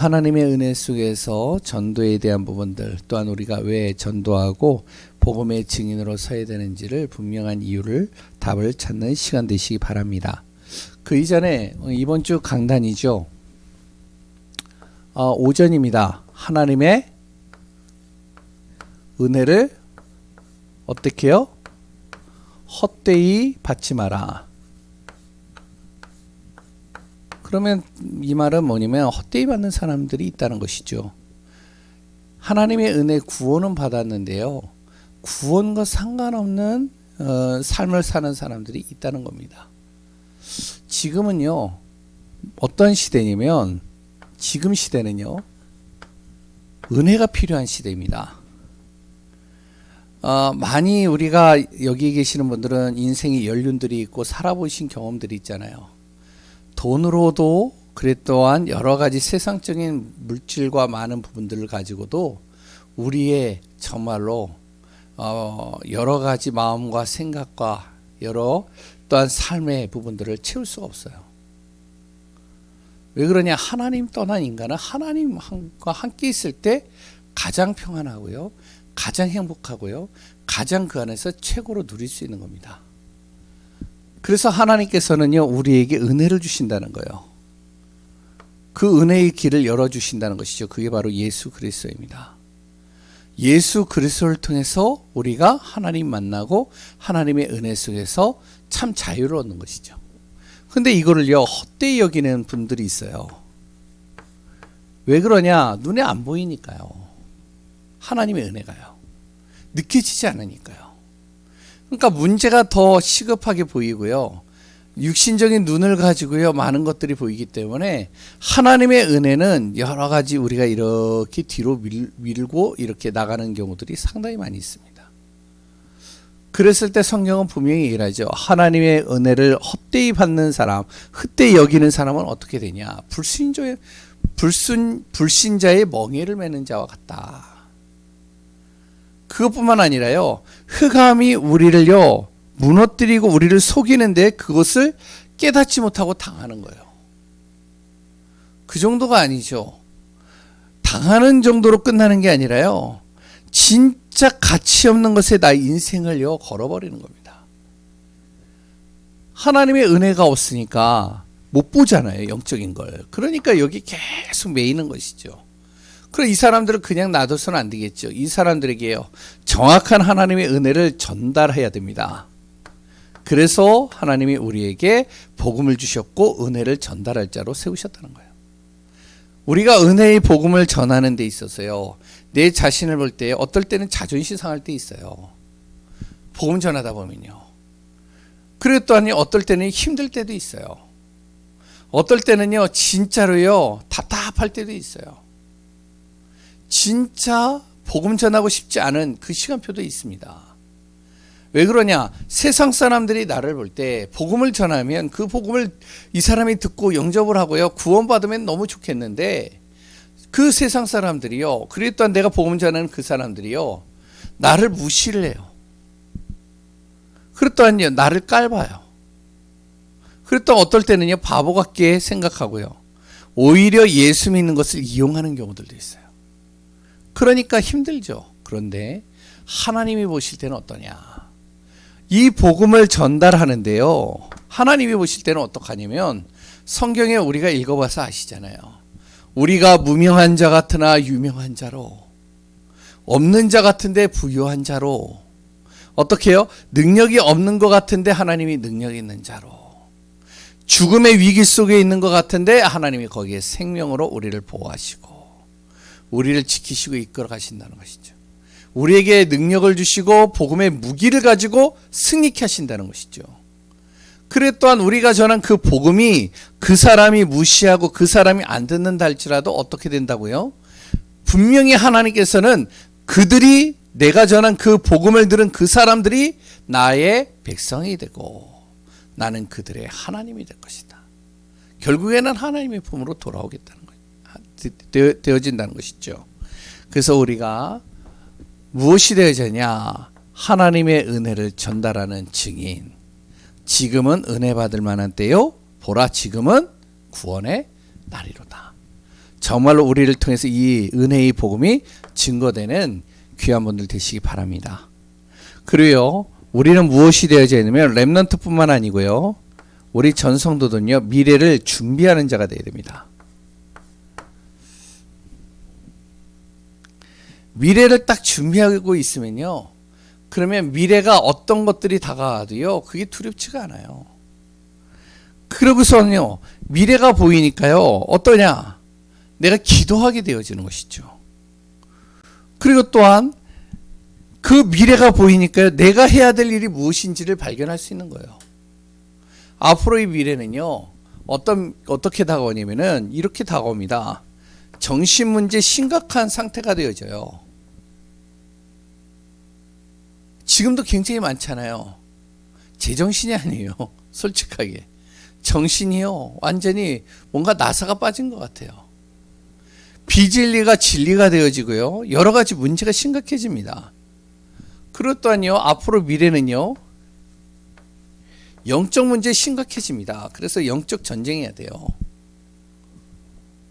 하나님의 은혜 속에서 전도에 대한 부분들, 또한 우리가 왜 전도하고 복음의 증인으로 서야 되는지를 분명한 이유를 답을 찾는 시간 되시기 바랍니다. 그 이전에 이번 주 강단이죠. 오전입니다. 하나님의 은혜를 어떻게 해요? 헛되이 받지 마라. 그러면 이 말은 뭐냐면 헛되이 받는 사람들이 있다는 것이죠. 하나님의 은혜 구원은 받았는데요. 구원과 상관없는 삶을 사는 사람들이 있다는 겁니다. 지금은요. 어떤 시대냐면 지금 시대는요. 은혜가 필요한 시대입니다. 많이 우리가 여기 계시는 분들은 인생의 연륜들이 있고 살아보신 경험들이 있잖아요. 돈으로도 그래 또한 여러 가지 세상적인 물질과 많은 부분들을 가지고도 우리의 정말로 여러 가지 마음과 생각과 여러 또한 삶의 부분들을 채울 수가 없어요. 왜 그러냐? 하나님 떠난 인간은 하나님과 함께 있을 때 가장 평안하고요, 가장 행복하고요, 가장 그 안에서 최고로 누릴 수 있는 겁니다. 그래서 하나님께서는요, 우리에게 은혜를 주신다는 거예요. 그 은혜의 길을 열어주신다는 것이죠. 그게 바로 예수 그리스도입니다. 예수 그리스도를 통해서 우리가 하나님 만나고 하나님의 은혜 속에서 참 자유를 얻는 것이죠. 근데 이거를요, 헛되이 여기는 분들이 있어요. 왜 그러냐? 눈에 안 보이니까요. 하나님의 은혜가요. 느껴지지 않으니까요. 그러니까 문제가 더 시급하게 보이고요. 육신적인 눈을 가지고요. 많은 것들이 보이기 때문에 하나님의 은혜는 여러 가지 우리가 이렇게 뒤로 밀고 이렇게 나가는 경우들이 상당히 많이 있습니다. 그랬을 때 성경은 분명히 얘기하죠. 하나님의 은혜를 헛되이 받는 사람, 헛되이 여기는 사람은 어떻게 되냐? 불신자의 멍에를 매는 자와 같다. 그것뿐만 아니라요. 흑암이 우리를요 무너뜨리고 우리를 속이는데 그것을 깨닫지 못하고 당하는 거예요. 그 정도가 아니죠. 당하는 정도로 끝나는 게 아니라요. 진짜 가치 없는 것에 나 인생을요 걸어버리는 겁니다. 하나님의 은혜가 없으니까 못 보잖아요. 영적인 걸. 그러니까 여기 계속 매이는 것이죠. 그럼 이 사람들을 그냥 놔둬서는 안 되겠죠. 이 사람들에게요, 정확한 하나님의 은혜를 전달해야 됩니다. 그래서 하나님이 우리에게 복음을 주셨고 은혜를 전달할 자로 세우셨다는 거예요. 우리가 은혜의 복음을 전하는 데 있어서요, 내 자신을 볼 때 어떨 때는 자존심 상할 때 있어요. 복음 전하다 보면요. 그리고 또한 어떨 때는 힘들 때도 있어요. 어떨 때는요, 진짜로요, 답답할 때도 있어요. 진짜 복음 전하고 싶지 않은 그 시간표도 있습니다. 왜 그러냐? 세상 사람들이 나를 볼 때 복음을 전하면 그 복음을 이 사람이 듣고 영접을 하고요, 구원받으면 너무 좋겠는데 그 세상 사람들이요, 그리고 또한 내가 복음 전하는 그 사람들이요, 나를 무시를 해요. 그리고 또한요, 나를 깔봐요. 그리고 또 어떨 때는요, 바보 같게 생각하고요, 오히려 예수 믿는 것을 이용하는 경우들도 있어요. 그러니까 힘들죠. 그런데 하나님이 보실 때는 어떠냐? 이 복음을 전달하는데요, 하나님이 보실 때는 어떡하냐면, 성경에 우리가 읽어봐서 아시잖아요. 우리가 무명한 자 같으나 유명한 자로, 없는 자 같은데 부유한 자로, 어떻게 해요? 능력이 없는 것 같은데 하나님이 능력 있는 자로, 죽음의 위기 속에 있는 것 같은데 하나님이 거기에 생명으로 우리를 보호하시고 우리를 지키시고 이끌어 가신다는 것이죠. 우리에게 능력을 주시고 복음의 무기를 가지고 승리케 하신다는 것이죠. 그래 또한 우리가 전한 그 복음이 그 사람이 무시하고 그 사람이 안 듣는다 할지라도 어떻게 된다고요? 분명히 하나님께서는 그들이, 내가 전한 그 복음을 들은 그 사람들이 나의 백성이 되고 나는 그들의 하나님이 될 것이다. 결국에는 하나님의 품으로 돌아오겠다는 되어진다는 것이죠. 그래서 우리가 무엇이 되어지냐? 하나님의 은혜를 전달하는 증인. 지금은 은혜 받을 만한 때요, 보라 지금은 구원의 날이로다. 정말로 우리를 통해서 이 은혜의 복음이 증거되는 귀한 분들 되시기 바랍니다. 그리고요, 우리는 무엇이 되어야 되냐면 렘넌트뿐만 아니고요, 우리 전 성도들은요, 미래를 준비하는 자가 되어야 됩니다. 미래를 딱 준비하고 있으면요, 그러면 미래가 어떤 것들이 다가와도요, 그게 두렵지가 않아요. 그러고서는요, 미래가 보이니까요, 어떠냐? 내가 기도하게 되어지는 것이죠. 그리고 또한 그 미래가 보이니까요, 내가 해야 될 일이 무엇인지를 발견할 수 있는 거예요. 앞으로의 미래는요, 어떻게 다가오냐면은 이렇게 다가옵니다. 정신 문제 심각한 상태가 되어져요. 지금도 굉장히 많잖아요. 제정신이 아니에요. 솔직하게. 정신이요, 완전히 뭔가 나사가 빠진 것 같아요. 비진리가 진리가 되어지고요, 여러 가지 문제가 심각해집니다. 그리고 또한요, 앞으로 미래는요, 영적 문제 심각해집니다. 그래서 영적 전쟁해야 돼요.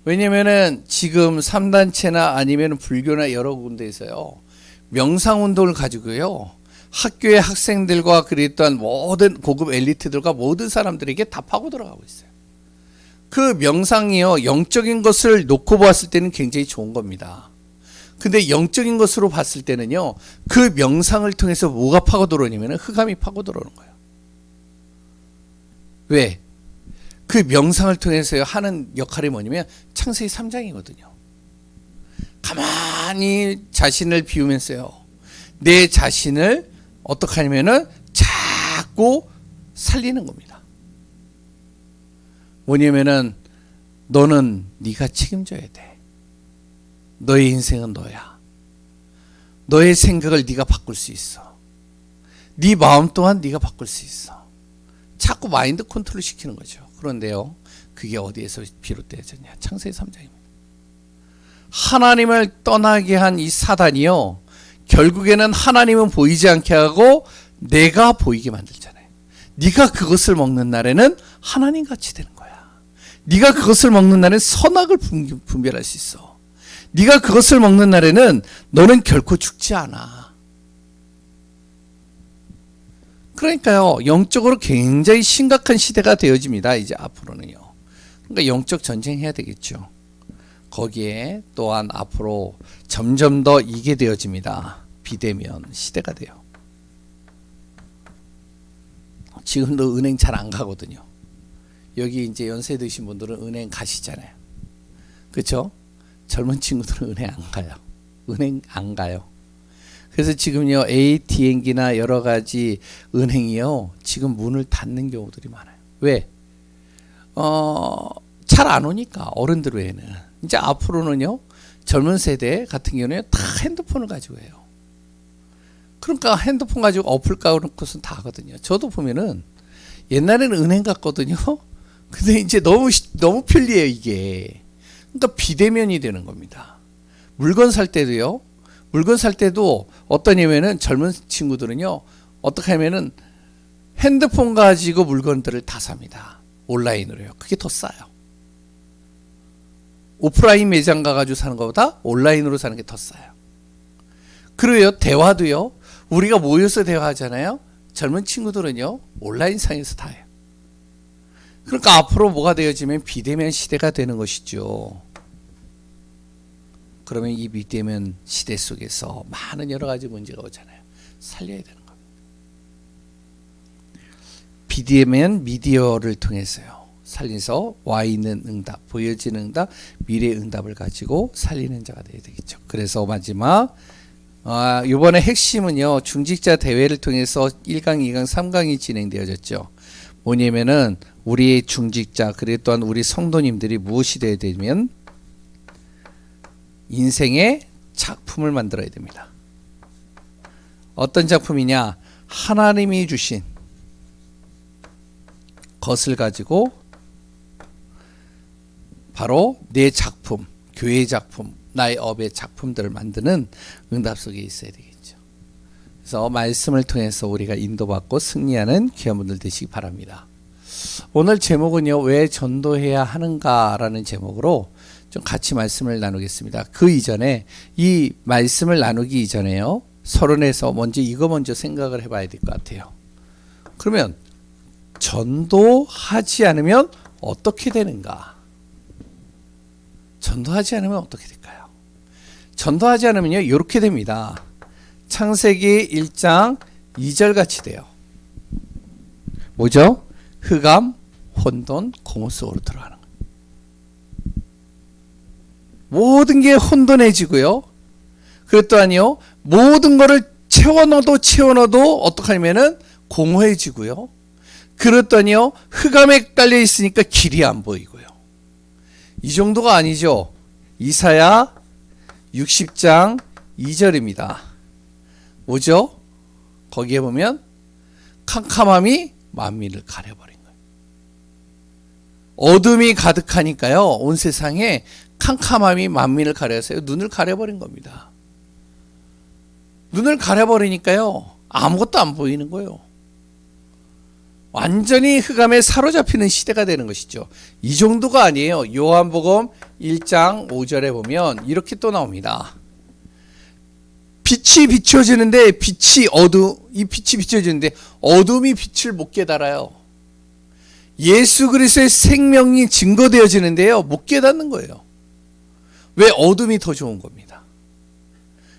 왜냐면은 지금 3단체나 아니면 불교나 여러 군데에서요, 명상운동을 가지고요, 학교의 학생들과 그랬던 모든 고급 엘리트들과 모든 사람들에게 다 파고 들어가고 있어요. 그 명상이요, 영적인 것을 놓고 보았을 때는 굉장히 좋은 겁니다. 근데 영적인 것으로 봤을 때는요, 그 명상을 통해서 뭐가 파고 들어오냐면 흑암이 파고 들어오는 거예요. 왜? 그 명상을 통해서 하는 역할이 뭐냐면 창세기 3장이거든요. 가만히 자신을 비우면서요, 내 자신을 어떻게 하냐면은 자꾸 살리는 겁니다. 뭐냐면은 너는 네가 책임져야 돼. 너의 인생은 너야. 너의 생각을 네가 바꿀 수 있어. 네 마음 또한 네가 바꿀 수 있어. 자꾸 마인드 컨트롤 시키는 거죠. 그런데요, 그게 어디에서 비롯되어졌냐? 창세기 3장입니다. 하나님을 떠나게 한 이 사단이요, 결국에는 하나님은 보이지 않게 하고 내가 보이게 만들잖아요. 네가 그것을 먹는 날에는 하나님 같이 되는 거야. 네가 그것을 먹는 날에는 선악을 분별할 수 있어. 네가 그것을 먹는 날에는 너는 결코 죽지 않아. 그러니까요, 영적으로 굉장히 심각한 시대가 되어집니다. 이제 앞으로는요. 그러니까 영적 전쟁해야 되겠죠. 거기에 또한 앞으로 점점 더 이게 되어집니다. 비대면 시대가 돼요. 지금도 은행 잘 안 가거든요. 여기 이제 연세 드신 분들은 은행 가시잖아요. 그렇죠? 젊은 친구들은 은행 안 가요. 은행 안 가요. 그래서 지금요, ATM기나 여러 가지 은행이요, 지금 문을 닫는 경우들이 많아요. 왜? 잘 안 오니까, 어른들 외에는. 이제 앞으로는요, 젊은 세대 같은 경우는 다 핸드폰을 가지고 해요. 그러니까 핸드폰 가지고 어플 깔는 것은 다 하거든요. 저도 보면은 옛날에는 은행 갔거든요. 근데 이제 너무 편리해요, 이게. 그러니까 비대면이 되는 겁니다. 물건 살 때도요, 물건 살 때도 어떠냐면은 젊은 친구들은요, 어떻게 하면은 핸드폰 가지고 물건들을 다 삽니다. 온라인으로요. 그게 더 싸요. 오프라인 매장 가가지고 사는 것보다 온라인으로 사는 게 더 싸요. 그리고요, 대화도요, 우리가 모여서 대화하잖아요. 젊은 친구들은요, 온라인상에서 다 해요. 그러니까 앞으로 뭐가 되어지면 비대면 시대가 되는 것이죠. 그러면 이 비대면 시대 속에서 많은 여러 가지 문제가 오잖아요. 살려야 되는 겁니다. 비대면 미디어를 통해서요, 살려서 와 있는 응답, 보여지는 응답, 미래 응답을 가지고 살리는 자가 되어야 되겠죠. 그래서 마지막 이번에 핵심은요, 중직자 대회를 통해서 1강, 2강, 3강이 진행되어졌죠. 뭐냐면은 우리 중직자, 그리고 또한 우리 성도님들이 무엇이 되어야 되면 인생의 작품을 만들어야 됩니다. 어떤 작품이냐? 하나님이 주신 것을 가지고 바로 내 작품, 교회의 작품, 나의 업의 작품들을 만드는 응답 속에 있어야 되겠죠. 그래서 말씀을 통해서 우리가 인도받고 승리하는 귀한 분들 되시기 바랍니다. 오늘 제목은요, 왜 전도해야 하는가라는 제목으로 좀 같이 말씀을 나누겠습니다. 그 이전에 이 말씀을 나누기 이전에요. 서론에서 먼저 생각을 해봐야 될 것 같아요. 그러면 전도하지 않으면 어떻게 되는가? 전도하지 않으면 어떻게 될까요? 전도하지 않으면요, 이렇게 됩니다. 창세기 1장 2절 같이 돼요. 뭐죠? 흑암, 혼돈, 공허 속으로 들어가는 거예요. 모든 게 혼돈해지고요. 그것 또한요, 모든 거를 채워넣어도 어떡하냐면은 공허해지고요. 그랬더니요, 흑암에 깔려 있으니까 길이 안 보이고요. 이 정도가 아니죠. 이사야 60장 2절입니다. 뭐죠? 거기에 보면 캄캄함이 만민을 가려버린 거예요. 어둠이 가득하니까요, 온 세상에 캄캄함이 만민을 가려서요, 눈을 가려버린 겁니다. 눈을 가려버리니까요, 아무것도 안 보이는 거예요. 완전히 흑암에 사로잡히는 시대가 되는 것이죠. 이 정도가 아니에요. 요한복음 1장 5절에 보면 이렇게 또 나옵니다. 빛이 비춰지는데 이 빛이 비춰지는데 어둠이 빛을 못 깨달아요. 예수 그리스도의 생명이 증거되어지는데요, 못 깨닫는 거예요. 왜? 어둠이 더 좋은 겁니다.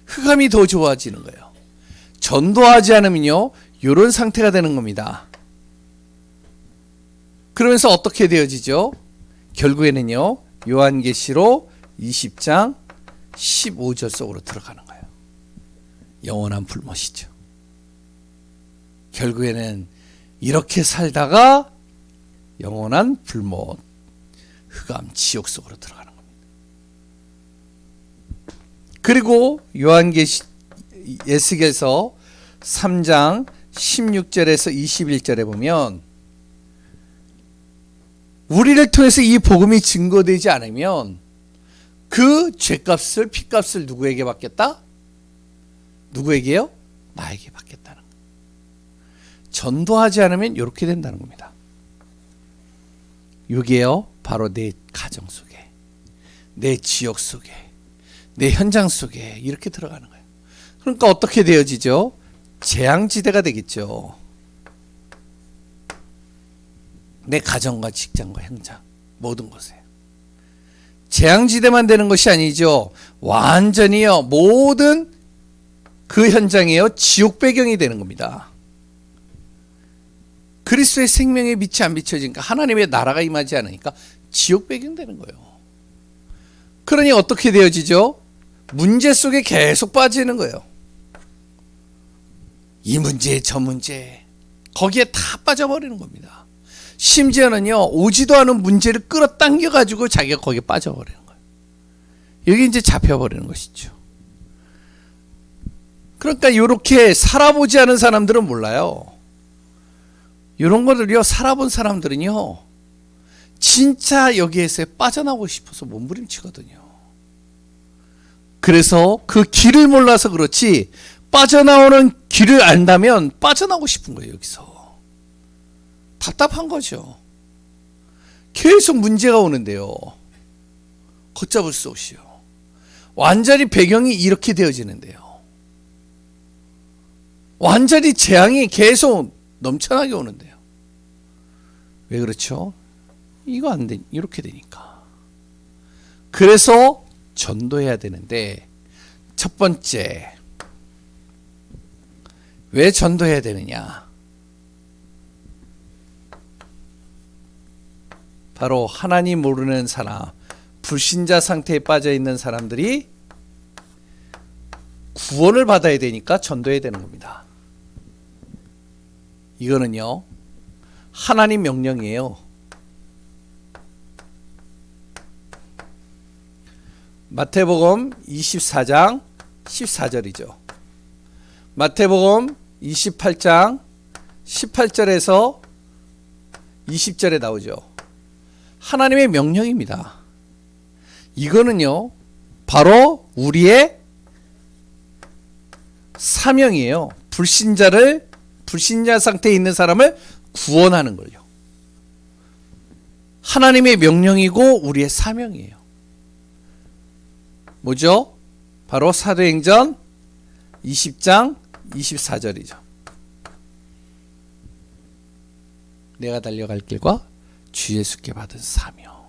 흑암이 더 좋아지는 거예요. 전도하지 않으면요, 이런 상태가 되는 겁니다. 그러면서 어떻게 되어지죠? 결국에는요, 요한계시록 20장 15절 속으로 들어가는 거예요. 영원한 불못이죠. 결국에는 이렇게 살다가 영원한 불못, 흑암, 지옥 속으로 들어가는 겁니다. 그리고 에스겔서 3장 16절에서 21절에 보면 우리를 통해서 이 복음이 증거되지 않으면 그 죄값을, 피값을 누구에게 받겠다? 누구에게요? 나에게 받겠다는 거예요. 전도하지 않으면 이렇게 된다는 겁니다. 이게요, 바로 내 가정 속에, 내 지역 속에, 내 현장 속에 이렇게 들어가는 거예요. 그러니까 어떻게 되어지죠? 재앙지대가 되겠죠. 내 가정과 직장과 현장, 모든 곳에. 재앙지대만 되는 것이 아니죠. 완전히요, 모든 그 현장이요, 지옥 배경이 되는 겁니다. 그리스도의 생명의 빛이 안 비춰지니까, 하나님의 나라가 임하지 않으니까 지옥 배경 되는 거예요. 그러니 어떻게 되어지죠? 문제 속에 계속 빠지는 거예요. 이 문제, 저 문제, 거기에 다 빠져버리는 겁니다. 심지어는요, 오지도 않은 문제를 끌어당겨 가지고 자기가 거기에 빠져버리는 거예요. 여기 이제 잡혀버리는 것이죠. 그러니까 이렇게 살아보지 않은 사람들은 몰라요. 이런 것들요, 살아본 사람들은요, 진짜 여기에서 빠져나오고 싶어서 몸부림치거든요. 그래서 그 길을 몰라서 그렇지, 빠져나오는 길을 안다면 빠져나오고 싶은 거예요, 여기서. 답답한 거죠. 계속 문제가 오는데요, 걷잡을 수 없이요. 완전히 배경이 이렇게 되어지는데요, 완전히 재앙이 계속 넘쳐나게 오는데요. 왜 그렇죠? 이거 안 돼, 이렇게 되니까. 그래서 전도해야 되는데, 첫 번째, 왜 전도해야 되느냐? 바로 하나님 모르는 사람, 불신자 상태에 빠져 있는 사람들이 구원을 받아야 되니까 전도해야 되는 겁니다. 이거는요, 하나님 명령이에요. 마태복음 24장 14절이죠. 마태복음 28장 18절에서 20절에 나오죠. 하나님의 명령입니다. 이거는요, 바로 우리의 사명이에요. 불신자 상태에 있는 사람을 구원하는 걸요. 하나님의 명령이고 우리의 사명이에요. 뭐죠? 바로 사도행전 20장 24절이죠. 내가 달려갈 길과 주 예수께 받은 사명,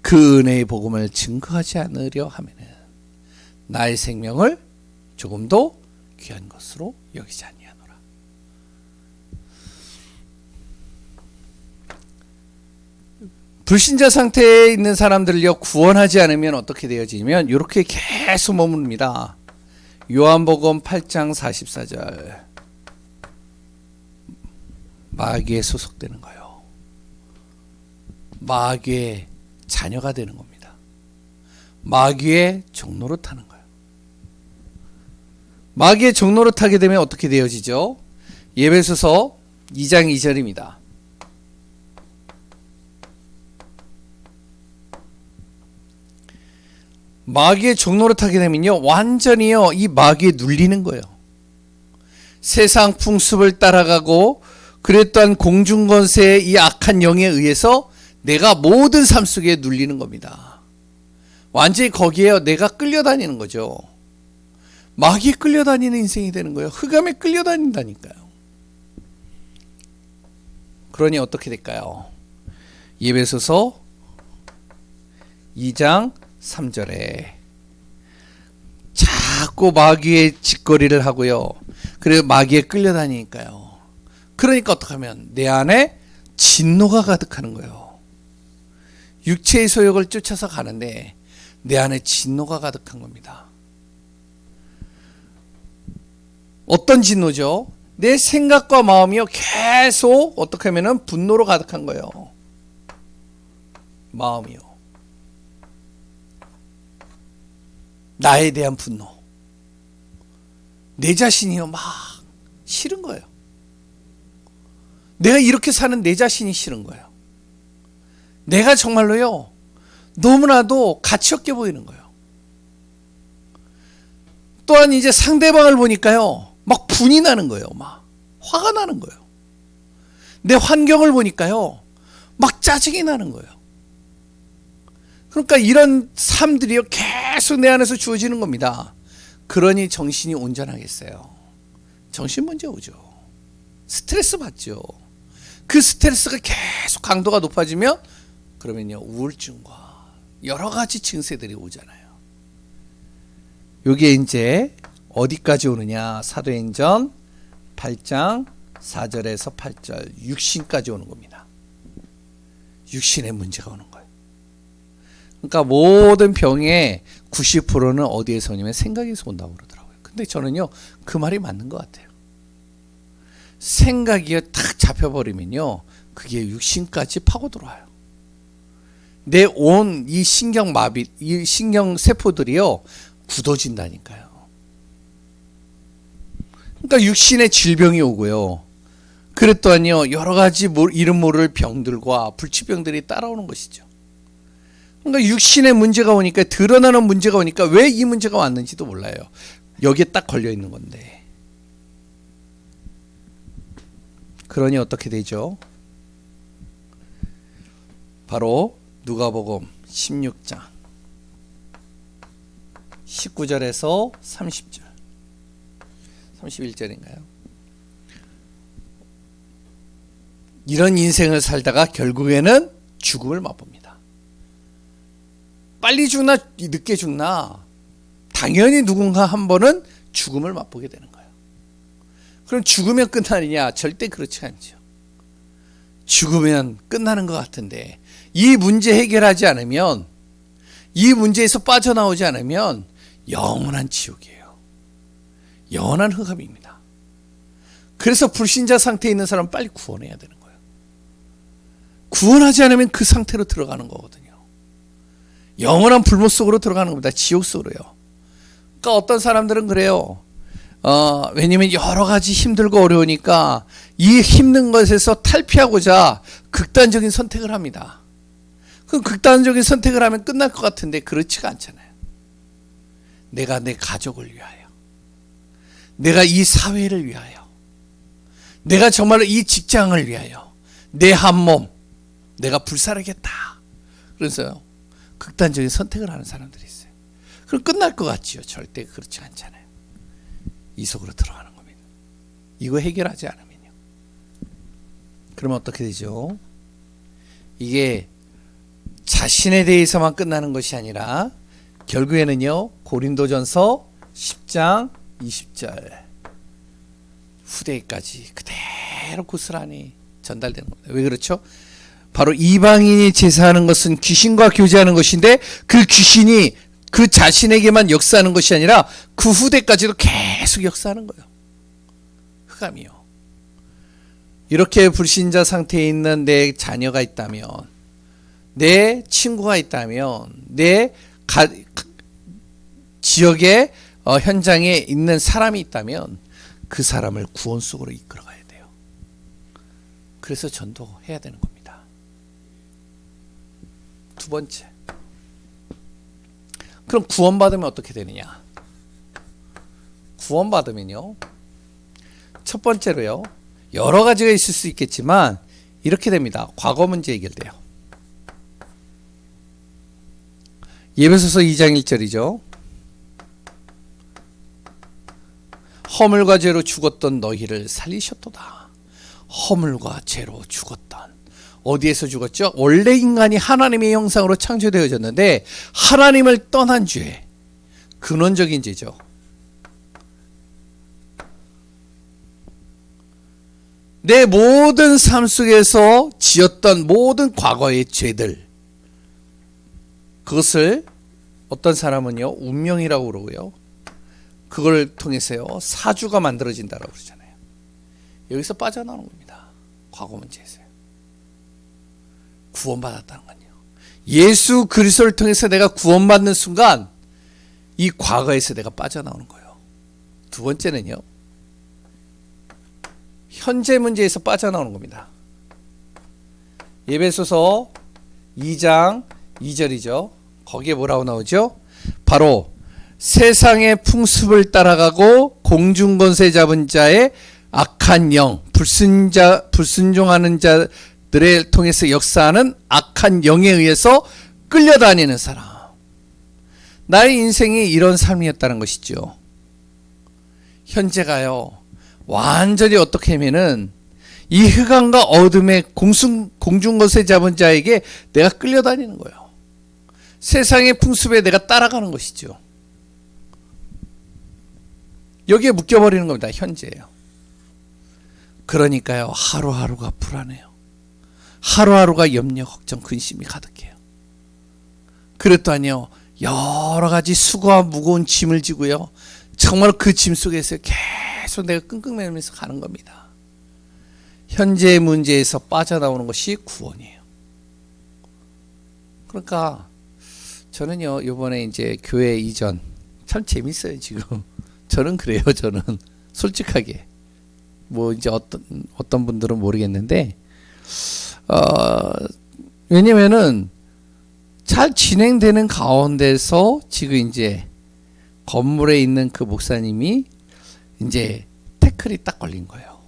그 은혜의 복음을 증거하지 않으려 하면은 나의 생명을 조금도 귀한 것으로 여기지 아니하노라. 불신자 상태에 있는 사람들을요 구원하지 않으면 어떻게 되어지냐면 이렇게 계속 머뭅니다. 요한복음 8장 44절, 마귀에 소속되는 거예요. 마귀의 자녀가 되는 겁니다. 마귀의 종로로 타는 거예요. 마귀의 종로로 타게 되면 어떻게 되어지죠? 에베소서 2장 2절입니다. 마귀의 종로로 타게 되면요 완전히요 이 마귀에 눌리는 거예요. 세상 풍습을 따라가고 그랬던 공중권세의 이 악한 영에 의해서 내가 모든 삶 속에 눌리는 겁니다. 완전히 거기에 내가 끌려다니는 거죠. 마귀에 끌려다니는 인생이 되는 거예요. 흑암에 끌려다닌다니까요. 그러니 어떻게 될까요? 에베소서 2장 3절에 자꾸 마귀의 짓거리를 하고요. 그래서 마귀에 끌려다니니까요. 그러니까 어떻게 하면 내 안에 진노가 가득하는 거예요. 육체의 소욕을 쫓아서 가는데 내 안에 진노가 가득한 겁니다. 어떤 진노죠? 내 생각과 마음이요 계속 어떻게 하면 분노로 가득한 거예요. 마음이요. 나에 대한 분노. 내 자신이요 막 싫은 거예요. 내가 이렇게 사는 내 자신이 싫은 거예요. 내가 정말로요 너무나도 가치 없게 보이는 거예요. 또한 이제 상대방을 보니까요 막 분이 나는 거예요. 막 화가 나는 거예요. 내 환경을 보니까요 막 짜증이 나는 거예요. 그러니까 이런 삶들이요 계속 내 안에서 주어지는 겁니다. 그러니 정신이 온전하겠어요? 정신 문제 오죠. 스트레스 받죠. 그 스트레스가 계속 강도가 높아지면 그러면요 우울증과 여러 가지 증세들이 오잖아요. 이게 이제 어디까지 오느냐? 사도행전 8장 4절에서 8절 육신까지 오는 겁니다. 육신의 문제가 오는 거예요. 그러니까 모든 병의 90%는 어디에서 오냐면 생각에서 온다고 그러더라고요. 근데 저는요 그 말이 맞는 것 같아요. 생각이 탁 잡혀버리면요 그게 육신까지 파고 들어와요. 내 온 이 신경마비, 이 신경세포들이요 굳어진다니까요. 그러니까 육신의 질병이 오고요. 그랬더니요 여러 가지 이름 모를 병들과 불치병들이 따라오는 것이죠. 그러니까 육신의 문제가 오니까, 드러나는 문제가 오니까 왜 이 문제가 왔는지도 몰라요. 여기에 딱 걸려 있는 건데. 그러니 어떻게 되죠? 바로 누가복음 16장 19절에서 30절 31절인가요? 이런 인생을 살다가 결국에는 죽음을 맛봅니다. 빨리 죽나 늦게 죽나 당연히 누군가 한 번은 죽음을 맛보게 되는 거예요. 그럼 죽으면 끝나느냐? 절대 그렇지 않죠. 죽으면 끝나는 것 같은데 이 문제 해결하지 않으면, 이 문제에서 빠져나오지 않으면 영원한 지옥이에요. 영원한 흑암입니다. 그래서 불신자 상태에 있는 사람은 빨리 구원해야 되는 거예요. 구원하지 않으면 그 상태로 들어가는 거거든요. 영원한 불못 속으로 들어가는 겁니다. 지옥 속으로요. 그러니까 어떤 사람들은 그래요. 왜냐면 여러 가지 힘들고 어려우니까 이 힘든 것에서 탈피하고자 극단적인 선택을 합니다. 그럼 극단적인 선택을 하면 끝날 것 같은데 그렇지가 않잖아요. 내가 내 가족을 위하여, 내가 이 사회를 위하여, 내가 정말로 이 직장을 위하여, 내 한 몸 내가 불사르겠다. 그래서요 극단적인 선택을 하는 사람들이 있어요. 그럼 끝날 것 같지요. 절대 그렇지 않잖아요. 이 속으로 들어가는 겁니다. 이거 해결하지 않으면요. 그러면 어떻게 되죠? 이게 자신에 대해서만 끝나는 것이 아니라 결국에는요. 고린도전서 10장 20절 후대까지 그대로 고스란히 전달되는 겁니다. 왜 그렇죠? 바로 이방인이 제사하는 것은 귀신과 교제하는 것인데 그 귀신이 그 자신에게만 역사하는 것이 아니라 그 후대까지도 계속 역사하는 거예요. 흑암이요. 이렇게 불신자 상태에 있는 내 자녀가 있다면, 내 친구가 있다면, 내 지역의 현장에 있는 사람이 있다면 그 사람을 구원 속으로 이끌어가야 돼요. 그래서 전도해야 되는 겁니다. 두 번째, 그럼 구원받으면 어떻게 되느냐? 구원받으면요, 첫 번째로요, 여러 가지가 있을 수 있겠지만 이렇게 됩니다. 과거 문제 해결돼요. 예배소서 2장 1절이죠. 허물과 죄로 죽었던 너희를 살리셨도다. 허물과 죄로 죽었던, 어디에서 죽었죠? 원래 인간이 하나님의 형상으로 창조되어졌는데 하나님을 떠난 죄, 근원적인 죄죠. 내 모든 삶 속에서 지었던 모든 과거의 죄들, 그것을 어떤 사람은요 운명이라고 그러고요, 그걸 통해서요 사주가 만들어진다라고 그러잖아요. 여기서 빠져나오는 겁니다. 과거 문제에서요. 구원받았다는 건요, 예수 그리스도를 통해서 내가 구원받는 순간 이 과거에서 내가 빠져나오는 거예요. 두 번째는요, 현재 문제에서 빠져나오는 겁니다. 예배소서 2장 2절이죠. 거기에 뭐라고 나오죠? 바로 세상의 풍습을 따라가고 공중권세 잡은 자의 악한 영, 불순종하는 자들을 통해서 역사하는 악한 영에 의해서 끌려다니는 사람. 나의 인생이 이런 삶이었다는 것이죠. 현재가요, 완전히 어떻게 하면은 이 흑암과 어둠의 공중권세 잡은 자에게 내가 끌려다니는 거예요. 세상의 풍습에 내가 따라가는 것이죠. 여기에 묶여버리는 겁니다. 현재예요. 그러니까요, 하루하루가 불안해요. 하루하루가 염려, 걱정, 근심이 가득해요. 그랬더니요, 여러 가지 수고와 무거운 짐을 지고요, 정말 그 짐 속에서 계속 내가 끙끙매면서 가는 겁니다. 현재의 문제에서 빠져나오는 것이 구원이에요. 그러니까 저는요, 이번에 이제 교회 이전 참 재밌어요. 지금 저는 그래요. 저는 솔직하게, 뭐 이제 어떤 분들은 모르겠는데, 왜냐면은 잘 진행되는 가운데서 지금 이제 건물에 있는 그 목사님이 이제 태클이 딱 걸린 거예요.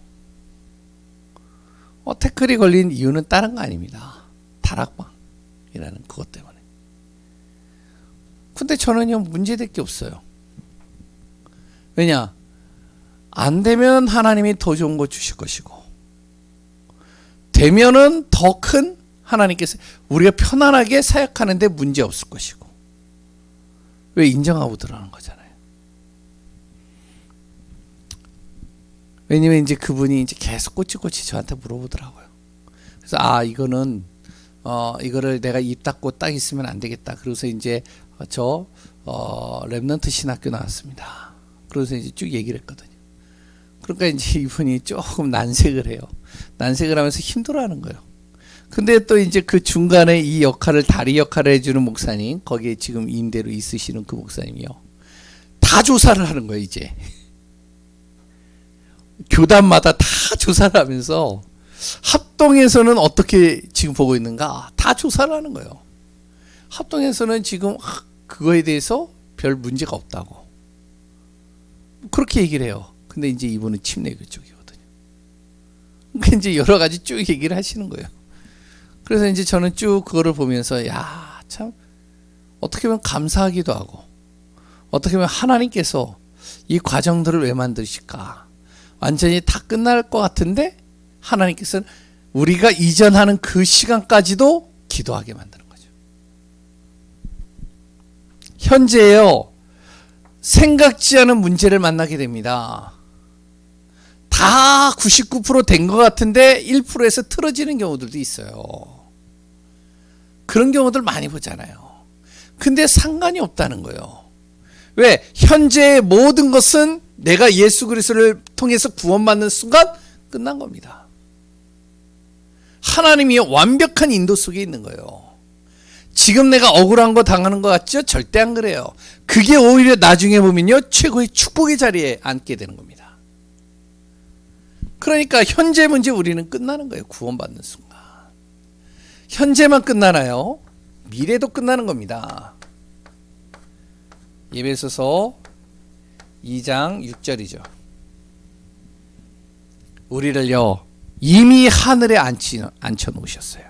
태클이 걸린 이유는 다른 거 아닙니다. 다락방이라는 그것 때문에. 근데 저는요, 문제될 게 없어요. 왜냐? 안 되면 하나님이 더 좋은 거 주실 것이고, 되면은 더 큰 하나님께서 우리가 편안하게 사역하는데 문제 없을 것이고. 왜? 인정하고 들어가는 거잖아요. 왜냐면 이제 그분이 이제 계속 꼬치꼬치 저한테 물어보더라고요. 그래서 이거는 이거를 내가 입 닫고 딱 있으면 안 되겠다. 그래서 이제 저 렘넌트 신학교 나왔습니다. 그래서 이제 쭉 얘기를 했거든요. 그러니까 이제 이분이 조금 난색을 해요. 난색을 하면서 힘들어하는 거예요. 근데 또 이제 그 중간에 이 역할을, 다리 역할을 해주는 목사님, 거기에 지금 임대로 있으시는 그 목사님이요, 다 조사를 하는 거예요. 이제 교단마다 다 조사를 하면서 합동에서는 어떻게 지금 보고 있는가 다 조사를 하는 거예요. 합동에서는 지금 그거에 대해서 별 문제가 없다고 그렇게 얘기를 해요. 근데 이제 이분은 침례교 쪽이거든요. 그러니까 이제 여러 가지 쭉 얘기를 하시는 거예요. 그래서 이제 저는 쭉 그거를 보면서 야, 참 어떻게 보면 감사하기도 하고, 어떻게 보면 하나님께서 이 과정들을 왜 만드실까? 완전히 다 끝날 것 같은데 하나님께서는 우리가 이전하는 그 시간까지도 기도하게 만드는 거죠. 현재요, 생각지 않은 문제를 만나게 됩니다. 다 99% 된 것 같은데 1%에서 틀어지는 경우들도 있어요. 그런 경우들 많이 보잖아요. 근데 상관이 없다는 거예요. 왜? 현재의 모든 것은 내가 예수 그리스도를 통해서 구원받는 순간 끝난 겁니다. 하나님이 완벽한 인도 속에 있는 거예요. 지금 내가 억울한 거 당하는 것 같죠? 절대 안 그래요. 그게 오히려 나중에 보면요, 최고의 축복의 자리에 앉게 되는 겁니다. 그러니까 현재 문제 우리는 끝나는 거예요. 구원받는 순간. 현재만 끝나나요? 미래도 끝나는 겁니다. 에베소서 2장 6절이죠. 우리를요, 이미 하늘에 앉혀 놓으셨어요.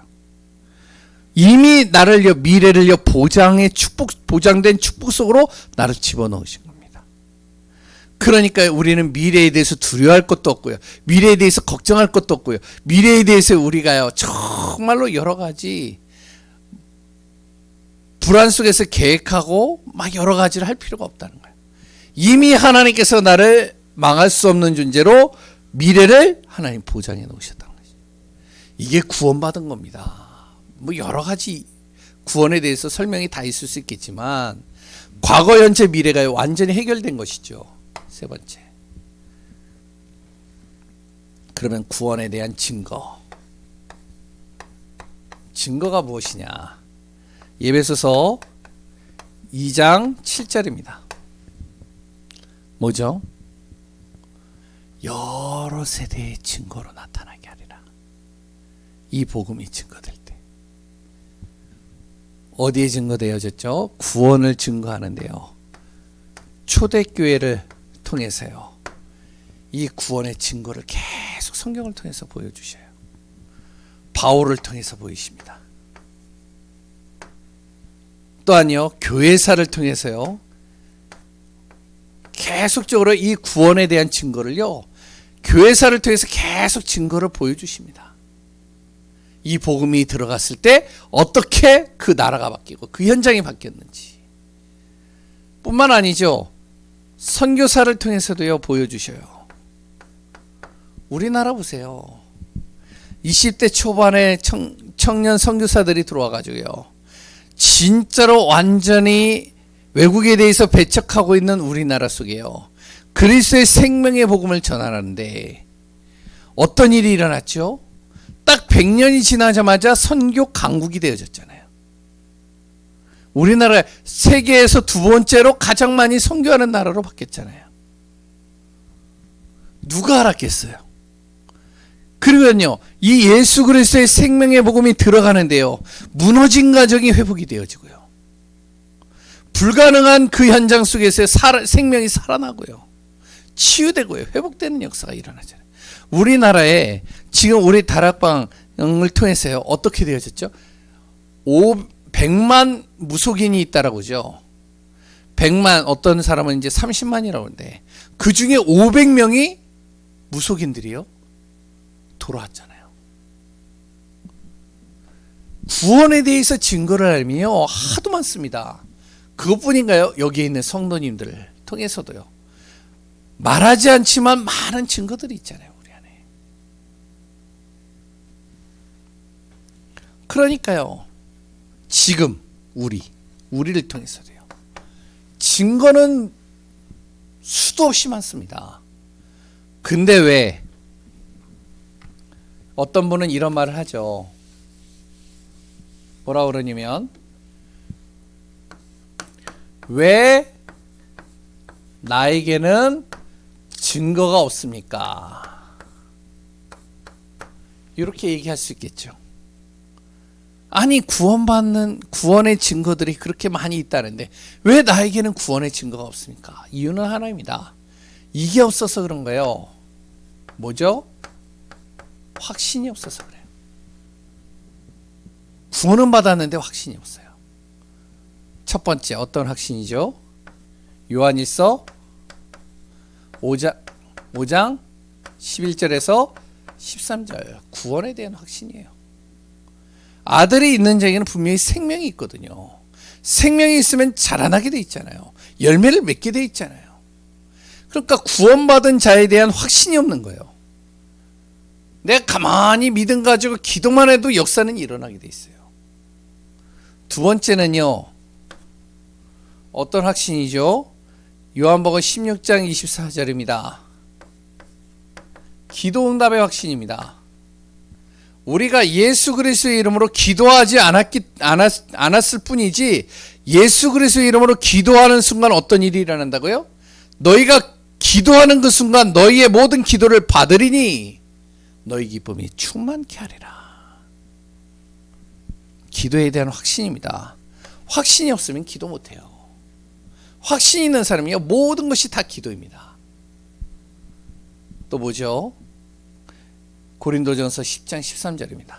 이미 나를요, 미래를요, 보장된 축복 속으로 나를 집어넣으신 겁니다. 그러니까 우리는 미래에 대해서 두려워할 것도 없고요, 미래에 대해서 걱정할 것도 없고요, 미래에 대해서 우리가요, 정말로 여러 가지 불안 속에서 계획하고 막 여러 가지를 할 필요가 없다는 거예요. 이미 하나님께서 나를 망할 수 없는 존재로 미래를 하나님 보장해 놓으셨다는 거죠. 이게 구원받은 겁니다. 뭐 여러 가지 구원에 대해서 설명이 다 있을 수 있겠지만 과거, 현재, 미래가 완전히 해결된 것이죠. 세 번째. 그러면 구원에 대한 증거. 증거가 무엇이냐? 에베소서 2장 7절입니다. 뭐죠? 여러 세대의 증거로 나타나게 하리라. 이 복음이 증거될 때. 어디에 증거되어졌죠? 구원을 증거하는데요. 초대교회를 통해서요, 이 구원의 증거를 계속 성경을 통해서 보여주셔요. 바울을 통해서 보이십니다. 또한요, 교회사를 통해서요, 계속적으로 이 구원에 대한 증거를요, 교회사를 통해서 계속 증거를 보여주십니다. 이 복음이 들어갔을 때 어떻게 그 나라가 바뀌고 그 현장이 바뀌었는지 뿐만 아니죠, 선교사를 통해서도요 보여주셔요. 우리나라 보세요. 20대 초반에 청년 선교사들이 들어와가지고요, 진짜로 완전히 외국에 대해서 배척하고 있는 우리나라 속에요, 그리스도의 생명의 복음을 전하는데 어떤 일이 일어났죠? 딱 100년이 지나자마자 선교 강국이 되어졌잖아요. 우리나라 세계에서 두 번째로 가장 많이 선교하는 나라로 바뀌었잖아요. 누가 알았겠어요? 그리고요, 이 예수 그리스도의 생명의 복음이 들어가는데요, 무너진 가정이 회복이 되어지고요, 불가능한 그 현장 속에서 생명이 살아나고요, 치유되고요, 회복되는 역사가 일어나잖아요. 우리나라에 지금 우리 다락방을 통해서요, 어떻게 되어졌죠? 100만 무속인이 있다라고 그러죠. 100만, 어떤 사람은 이제 30만이라고 하는데 그 중에 500명이 무속인들이요, 돌아왔잖아요. 구원에 대해서 증거를 알면요, 하도 많습니다. 그것뿐인가요? 여기에 있는 성도님들을 통해서도요, 말하지 않지만 많은 증거들이 있잖아요, 우리 안에. 그러니까요, 지금 우리를 통해서도요, 증거는 수도 없이 많습니다. 근데 왜 어떤 분은 이런 말을 하죠. 뭐라 그러냐면, 왜 나에게는 증거가 없습니까? 이렇게 얘기할 수 있겠죠. 아니, 구원의 증거들이 그렇게 많이 있다는데 왜 나에게는 구원의 증거가 없습니까? 이유는 하나입니다. 이게 없어서 그런 거예요. 뭐죠? 확신이 없어서 그래요. 구원은 받았는데 확신이 없어요. 첫 번째, 어떤 확신이죠? 요한일서 5장 11절에서 13절. 구원에 대한 확신이에요. 아들이 있는 자에게는 분명히 생명이 있거든요. 생명이 있으면 자라나게 돼 있잖아요. 열매를 맺게 돼 있잖아요. 그러니까 구원받은 자에 대한 확신이 없는 거예요. 내가 가만히 믿음 가지고 기도만 해도 역사는 일어나게 돼 있어요. 두 번째는요. 어떤 확신이죠? 요한복음 16장 24절입니다. 기도응답의 확신입니다. 우리가 예수 그리스도의 이름으로 기도하지 않았을 뿐이지 예수 그리스도의 이름으로 기도하는 순간 어떤 일이 일어난다고요? 너희가 기도하는 그 순간 너희의 모든 기도를 받으리니 너희 기쁨이 충만케 하리라. 기도에 대한 확신입니다. 확신이 없으면 기도 못해요. 확신 있는 사람이요 모든 것이 다 기도입니다. 또 뭐죠? 고린도전서 10장 13절입니다.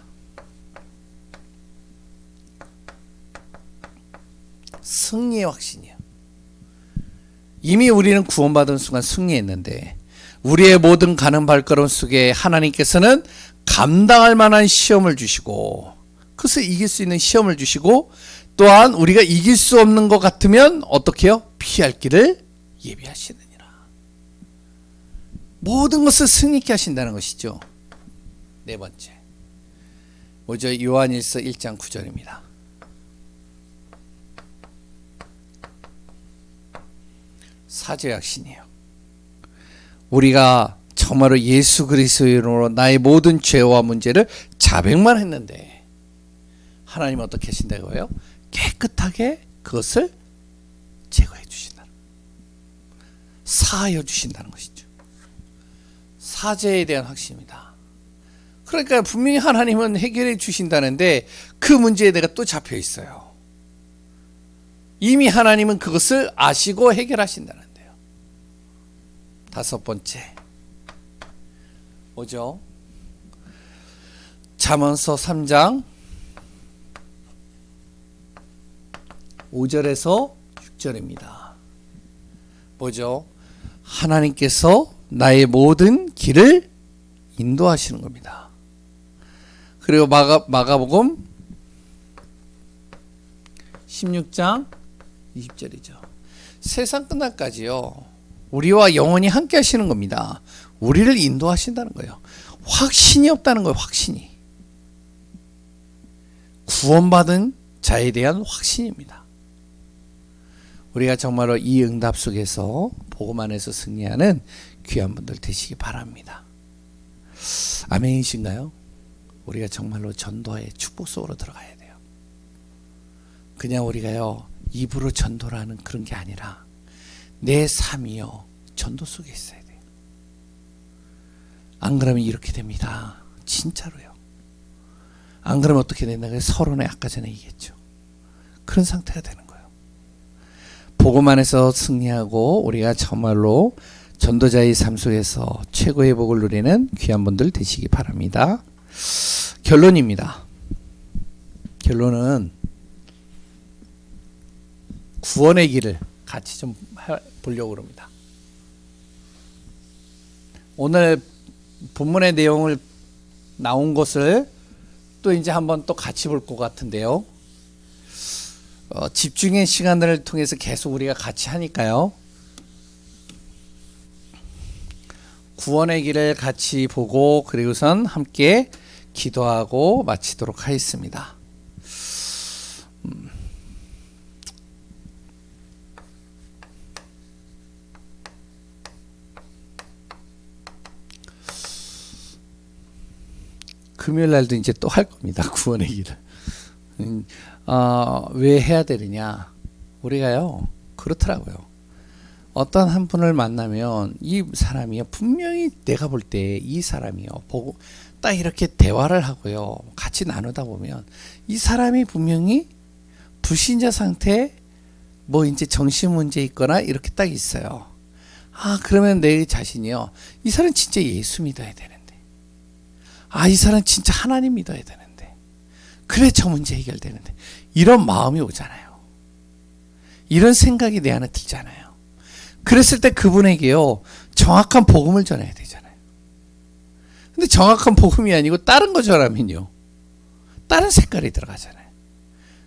승리의 확신이요. 이미 우리는 구원받은 순간 승리했는데 우리의 모든 가는 발걸음 속에 하나님께서는 감당할 만한 시험을 주시고 그것을 이길 수 있는 시험을 주시고 또한 우리가 이길 수 없는 것 같으면 어떻게 해요? 피할 길을 예비하시느니라. 모든 것을 승리케 하신다는 것이죠. 네 번째 뭐죠? 요한일서 1장 9절입니다. 사죄 확신이에요. 우리가 정말로 예수 그리스도의 이름으로 나의 모든 죄와 문제를 자백만 했는데 하나님은 어떻게 하신다고요? 깨끗하게 그것을 제거해 주신다. 사하여 주신다는 것이죠. 사죄에 대한 확신입니다. 그러니까 분명히 하나님은 해결해 주신다는데 그 문제에 내가 또 잡혀 있어요. 이미 하나님은 그것을 아시고 해결하신다는데요. 다섯 번째 뭐죠? 잠언서 3장 5절에서 6절입니다. 뭐죠? 하나님께서 나의 모든 길을 인도하시는 겁니다. 그리고 마가복음 16장 20절이죠. 세상 끝날까지요. 우리와 영원히 함께 하시는 겁니다. 우리를 인도하신다는 거예요. 확신이 없다는 거예요. 확신이. 구원받은 자에 대한 확신입니다. 우리가 정말로 이 응답 속에서 복음 안에서 승리하는 귀한 분들 되시기 바랍니다. 아멘이신가요? 우리가 정말로 전도의 축복 속으로 들어가야 돼요. 그냥 우리가요 입으로 전도를 하는 그런 게 아니라 내 삶이요 전도 속에 있어야 돼요. 안 그러면 이렇게 됩니다. 진짜로요. 안 그러면 어떻게 된다고요? 서론에 아까 전에 얘기했죠. 그런 상태가 되는 거예요. 복음 안에서 승리하고 우리가 정말로 전도자의 삶 속에서 최고의 복을 누리는 귀한 분들 되시기 바랍니다. 결론입니다. 결론은 구원의 길을 같이 좀 보려고 합니다. 오늘 본문의 내용을 나온 것을 또 이제 한번 또 같이 볼 것 같은데요. 집중의 시간들을 통해서 계속 우리가 같이 하니까요. 구원의 길을 같이 보고 그리고선 함께 기도하고 마치도록 하겠습니다. 금요일 날도 이제 또 할 겁니다. 구원의 길을. 왜 해야 되느냐? 우리가요, 그렇더라고요. 어떤 한 분을 만나면 이 사람이요, 분명히 내가 볼 때 이 사람이요, 보고 딱 이렇게 대화를 하고요, 같이 나누다 보면 이 사람이 분명히 불신자 상태에 뭐 이제 정신 문제 있거나 이렇게 딱 있어요. 그러면 내 자신이요, 이 사람 진짜 예수 믿어야 되는데. 이 사람 진짜 하나님 믿어야 되는데. 그래 저 문제 해결되는데. 이런 마음이 오잖아요. 이런 생각이 내 안에 들잖아요. 그랬을 때 그분에게요, 정확한 복음을 전해야 되잖아요. 근데 정확한 복음이 아니고 다른 거 전하면요, 다른 색깔이 들어가잖아요.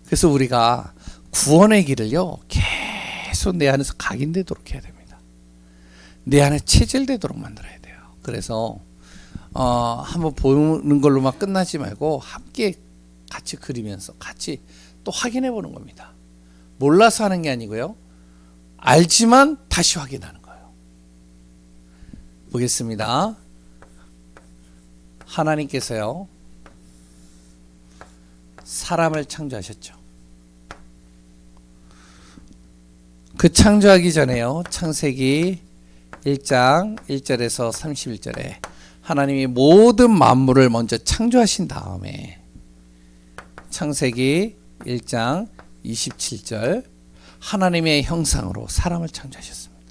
그래서 우리가 구원의 길을요, 계속 내 안에서 각인되도록 해야 됩니다. 내 안에 체질되도록 만들어야 돼요. 그래서 한번 보는 걸로만 끝나지 말고 함께 같이 그리면서 같이 또 확인해 보는 겁니다. 몰라서 하는 게 아니고요, 알지만 다시 확인하는 거예요. 보겠습니다. 하나님께서요, 사람을 창조하셨죠. 그 창조하기 전에요, 창세기 1장 1절에서 31절에 하나님이 모든 만물을 먼저 창조하신 다음에 창세기 1장 27절, 하나님의 형상으로 사람을 창조하셨습니다.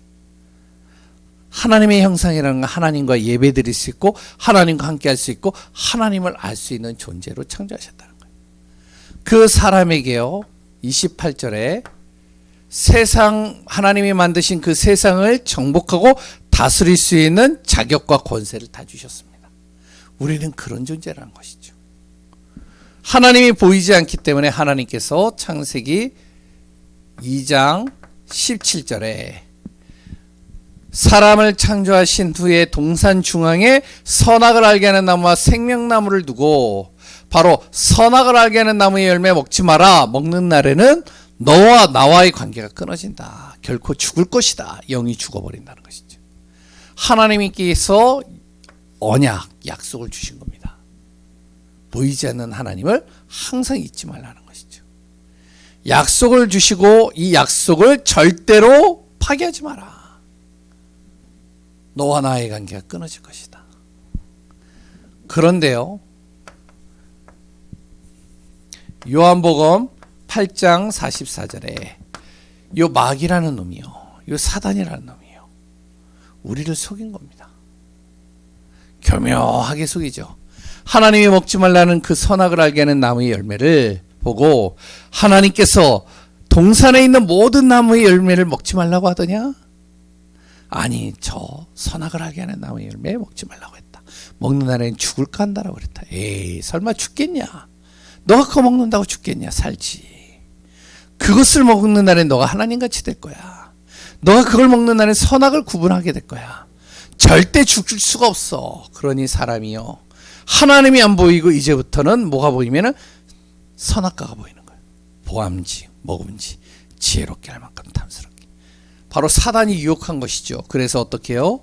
하나님의 형상이라는 건 하나님과 예배드릴 수 있고 하나님과 함께 할 수 있고 하나님을 알 수 있는 존재로 창조하셨다는 거예요. 그 사람에게요, 28절에 세상, 하나님이 만드신 그 세상을 정복하고 다스릴 수 있는 자격과 권세를 다 주셨습니다. 우리는 그런 존재라는 것이죠. 하나님이 보이지 않기 때문에 하나님께서 창세기 2장 17절에 사람을 창조하신 후에 동산 중앙에 선악을 알게 하는 나무와 생명나무를 두고, 바로 선악을 알게 하는 나무의 열매 먹지 마라, 먹는 날에는 너와 나와의 관계가 끊어진다, 결코 죽을 것이다, 영이 죽어버린다는 것이죠. 하나님께서 언약, 약속을 주신 겁니다. 보이지 않는 하나님을 항상 잊지 말라는 것이죠. 약속을 주시고 이 약속을 절대로 파기하지 마라. 너와 나의 관계가 끊어질 것이다. 그런데요, 요한복음 8장 44절에 요 마귀라는 놈이요, 요 사단이라는 놈이요, 우리를 속인 겁니다. 교묘하게 속이죠. 하나님이 먹지 말라는 그 선악을 알게 하는 나무의 열매를 보고 하나님께서 동산에 있는 모든 나무의 열매를 먹지 말라고 하더냐? 아니, 저 선악을 알게 하는 나무의 열매 먹지 말라고 했다. 먹는 날에는 죽을까 한다라고 그랬다. 에이, 설마 죽겠냐? 너가 그거 먹는다고 죽겠냐? 살지. 그것을 먹는 날엔 너가 하나님같이 될 거야. 너가 그걸 먹는 날엔 선악을 구분하게 될 거야. 절대 죽을 수가 없어. 그러니 사람이요, 하나님이 안 보이고 이제부터는 뭐가 보이면은 선악과가 보이는 거예요. 보암지, 먹음지, 지혜롭게 할 만큼 탐스럽게. 바로 사단이 유혹한 것이죠. 그래서 어떻게 해요?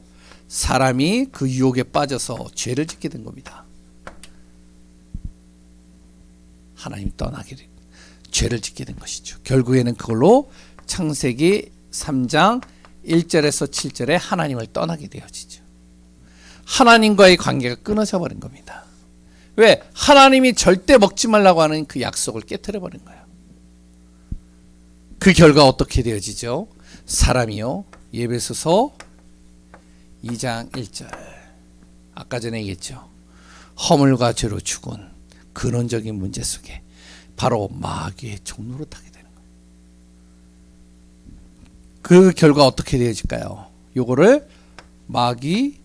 사람이 그 유혹에 빠져서 죄를 짓게 된 겁니다. 하나님 떠나게 된, 죄를 짓게 된 것이죠. 결국에는 그걸로 창세기 3장 1절에서 7절에 하나님을 떠나게 되어지죠. 하나님과의 관계가 끊어져 버린 겁니다. 왜? 하나님이 절대 먹지 말라고 하는 그 약속을 깨트려 버린 거예요. 그 결과 어떻게 되어지죠? 사람이요, 에베소서 2장 1절, 아까 전에 얘기했죠. 허물과 죄로 죽은 근원적인 문제 속에 바로 마귀의 종로로 타게 되는 거예요. 그 결과 어떻게 되어질까요? 요거를 마귀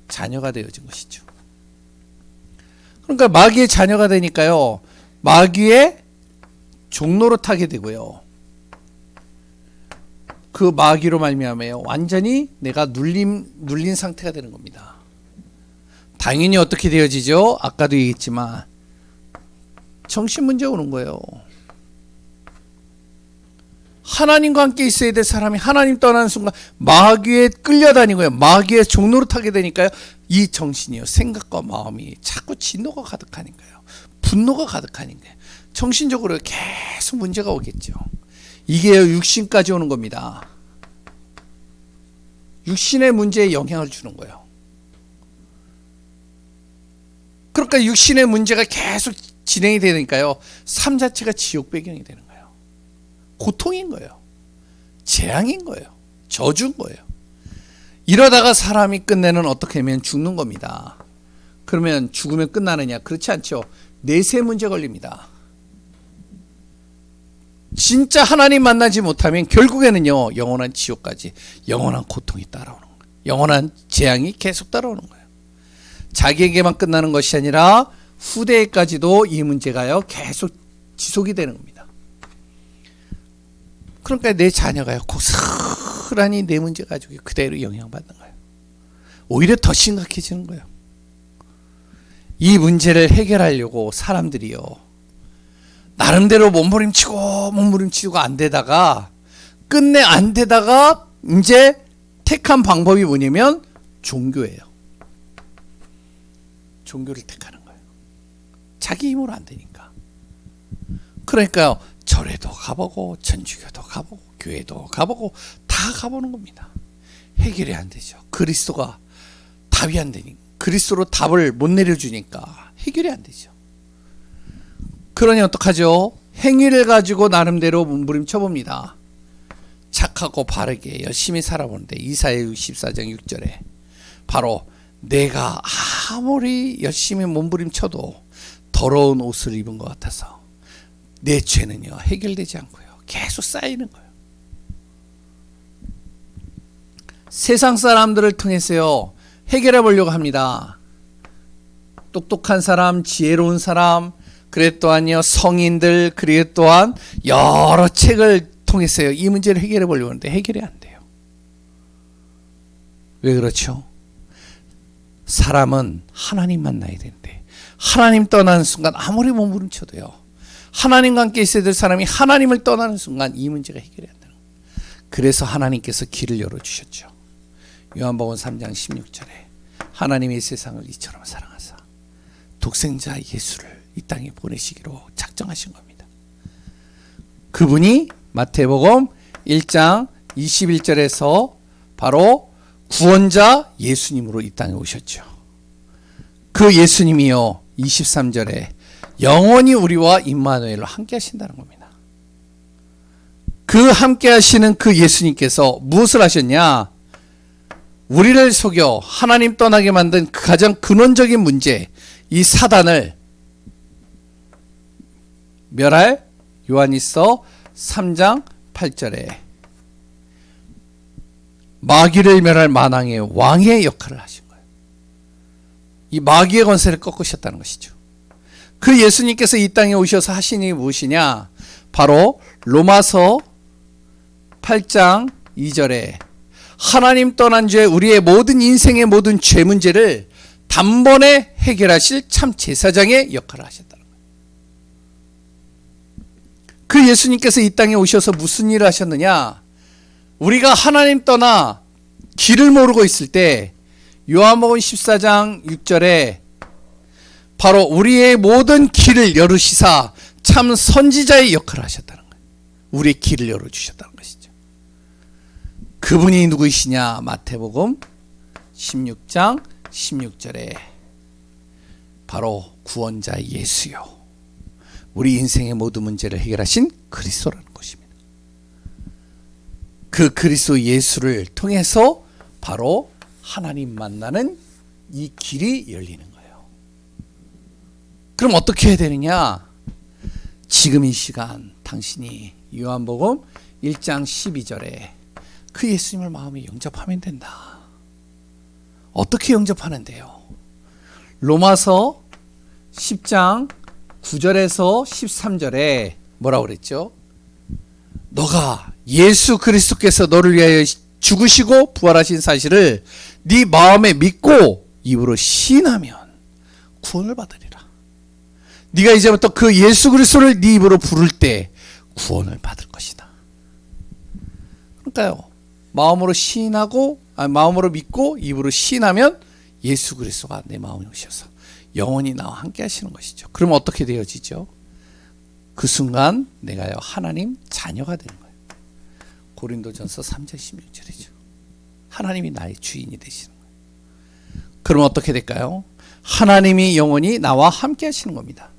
자녀가 되어진 것이죠. 그러니까 마귀의 자녀가 되니까요, 마귀의 종로로 타게 되고요, 그 마귀로 말미암아요, 완전히 내가 눌린 상태가 되는 겁니다. 당연히 어떻게 되어지죠? 아까도 얘기했지만 정신 문제 오는 거예요. 하나님과 함께 있어야 될 사람이 하나님 떠나는 순간 마귀에 끌려다니고요, 마귀의 종로로 타게 되니까요, 이 정신이요, 생각과 마음이 자꾸 진노가 가득하니까요, 분노가 가득하니까요, 정신적으로 계속 문제가 오겠죠. 이게 육신까지 오는 겁니다. 육신의 문제에 영향을 주는 거예요. 그러니까 육신의 문제가 계속 진행이 되니까요, 삶 자체가 지옥 배경이 되는 거예요. 고통인 거예요. 재앙인 거예요. 저주인 거예요. 이러다가 사람이 끝내는 어떻게 하면 죽는 겁니다. 그러면 죽으면 끝나느냐? 그렇지 않죠. 내세 문제 걸립니다. 진짜 하나님 만나지 못하면 결국에는요, 영원한 지옥까지 영원한 고통이 따라오는 거예요. 영원한 재앙이 계속 따라오는 거예요. 자기에게만 끝나는 것이 아니라 후대에까지도 이 문제가요, 계속 지속이 되는 겁니다. 그러니까 내 자녀가요, 고스란히 내 문제 가지고 그대로 영향받는 거예요. 오히려 더 심각해지는 거예요. 이 문제를 해결하려고 사람들이요, 나름대로 몸부림치고 안 되다가, 끝내 안 되다가 이제 택한 방법이 뭐냐면 종교예요. 종교를 택하는 거예요. 자기 힘으로 안 되니까. 그러니까요, 절에도 가보고 천주교도 가보고 교회도 가보고 다 가보는 겁니다. 해결이 안 되죠. 그리스도가 답이 안 되니까, 그리스도로 답을 못 내려주니까 해결이 안 되죠. 그러니 어떡하죠? 행위를 가지고 나름대로 몸부림쳐 봅니다. 착하고 바르게 열심히 살아보는데, 이사야 64장 6절에 바로 내가 아무리 열심히 몸부림쳐도 더러운 옷을 입은 것 같아서 내 죄는요, 해결되지 않고요, 계속 쌓이는 거예요. 세상 사람들을 통해서요, 해결해 보려고 합니다. 똑똑한 사람, 지혜로운 사람, 그래 또한요, 성인들, 그리고 또한 여러 책을 통해서요, 이 문제를 해결해 보려고 하는데 해결이 안 돼요. 왜 그렇죠? 사람은 하나님 만나야 되는데, 하나님 떠나는 순간 아무리 몸부림쳐도요, 하나님과 함께 있어야 될 사람이 하나님을 떠나는 순간 이 문제가 해결이 안 되는 거예요. 그래서 하나님께서 길을 열어주셨죠. 요한복음 3장 16절에 하나님이 세상을 이처럼 사랑하사 독생자 예수를 이 땅에 보내시기로 작정하신 겁니다. 그분이 마태복음 1장 21절에서 바로 구원자 예수님으로 이 땅에 오셨죠. 그 예수님이요, 23절에 영원히 우리와 임마누엘로 함께 하신다는 겁니다. 그 함께 하시는 그 예수님께서 무엇을 하셨냐? 우리를 속여 하나님 떠나게 만든 그 가장 근원적인 문제, 이 사단을 멸할, 요한일서 3장 8절에 마귀를 멸할 만왕의 왕의 역할을 하신 거예요. 이 마귀의 권세를 꺾으셨다는 것이죠. 그 예수님께서 이 땅에 오셔서 하신 일이 무엇이냐? 바로 로마서 8장 2절에 하나님 떠난 죄, 우리의 모든 인생의 모든 죄 문제를 단번에 해결하실 참 제사장의 역할을 하셨다는 거예요. 그 예수님께서 이 땅에 오셔서 무슨 일을 하셨느냐? 우리가 하나님 떠나 길을 모르고 있을 때 요한복음 14장 6절에 바로 우리의 모든 길을 열으시사 참 선지자의 역할을 하셨다는 거예요. 우리의 길을 열어주셨다는 것이죠. 그분이 누구이시냐? 마태복음 16장 16절에 바로 구원자 예수요, 우리 인생의 모든 문제를 해결하신 그리스도라는 것입니다. 그 그리스도 예수를 통해서 바로 하나님 만나는 이 길이 열리는 거예요. 그럼 어떻게 해야 되느냐? 지금 이 시간 당신이 요한복음 1장 12절에 그 예수님을 마음에 영접하면 된다. 어떻게 영접하는데요? 로마서 10장 9절에서 13절에 뭐라고 그랬죠? 너가 예수 그리스도께서 너를 위하여 죽으시고 부활하신 사실을 네 마음에 믿고 입으로 시인하면 구원을 받으리라. 네가 이제부터 그 예수 그리스도를 네 입으로 부를 때 구원을 받을 것이다. 그러니까요, 마음으로 시인하고, 마음으로 믿고 입으로 시인하면 예수 그리스도가 내 마음에 오셔서 영원히 나와 함께 하시는 것이죠. 그럼 어떻게 되어지죠? 그 순간 내가요, 하나님 자녀가 되는 거예요. 고린도전서 3장 16절이죠. 하나님이 나의 주인이 되시는 거예요. 그럼 어떻게 될까요? 하나님이 영원히 나와 함께 하시는 겁니다.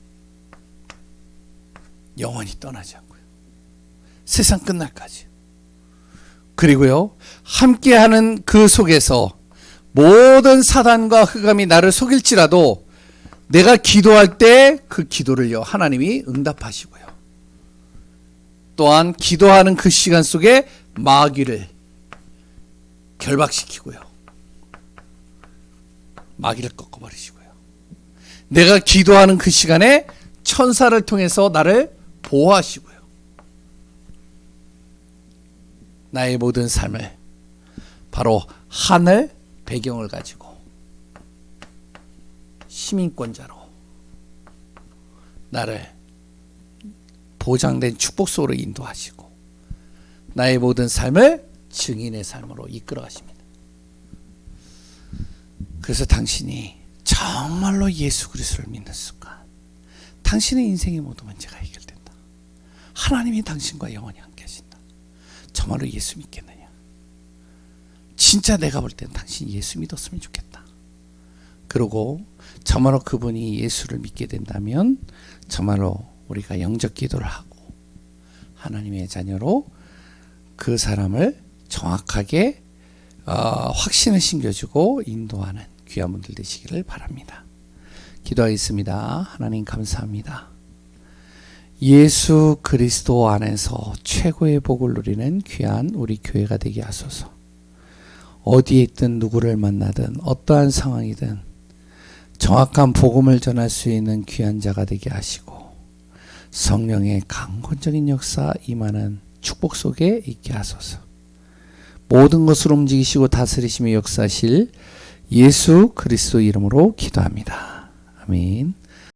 영원히 떠나지 않고요. 세상 끝날까지. 그리고요, 함께하는 그 속에서 모든 사단과 흑암이 나를 속일지라도 내가 기도할 때 그 기도를요, 하나님이 응답하시고요. 또한 기도하는 그 시간 속에 마귀를 결박시키고요. 마귀를 꺾어버리시고요. 내가 기도하는 그 시간에 천사를 통해서 나를 보호하시고요. 나의 모든 삶을 바로 하늘 배경을 가지고 시민권자로 나를 보장된 축복 속으로 인도하시고 나의 모든 삶을 증인의 삶으로 이끌어 가십니다. 그래서 당신이 정말로 예수 그리스도를 믿는 순간 당신의 인생의 모든 문제가 해결된다. 하나님이 당신과 영원히 함께 하신다. 정말로 예수 믿겠느냐? 진짜 내가 볼 땐 당신이 예수 믿었으면 좋겠다. 그리고 정말로 그분이 예수를 믿게 된다면 정말로 우리가 영적 기도를 하고 하나님의 자녀로 그 사람을 정확하게 확신을 심겨주고 인도하는 귀한 분들 되시기를 바랍니다. 기도하겠습니다. 하나님 감사합니다. 예수 그리스도 안에서 최고의 복을 누리는 귀한 우리 교회가 되게 하소서. 어디에 있든 누구를 만나든 어떠한 상황이든 정확한 복음을 전할 수 있는 귀한 자가 되게 하시고 성령의 강권적인 역사 임하는 축복 속에 있게 하소서. 모든 것을 움직이시고 다스리시며 역사하실 예수 그리스도 이름으로 기도합니다. 아멘.